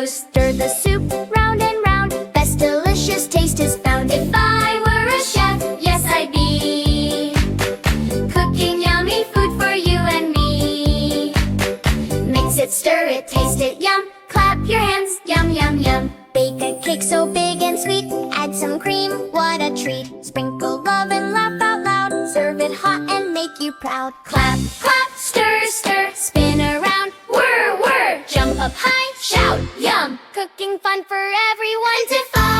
Stir the soup round and round. Best delicious taste is found. If I were a chef, yes I'd be cooking yummy food for you and me. Mix it, stir it, taste it, yum. Clap your hands, yum, yum, yum. Bake a cake so big and sweet. Add some cream, what a treat. Sprinkle love and laugh out loud. Serve it hot and make you proud. Clap, clap, stir, stir. Spin around, whir, whir. Jump up high, shout, yum. Cooking fun for everyone to find.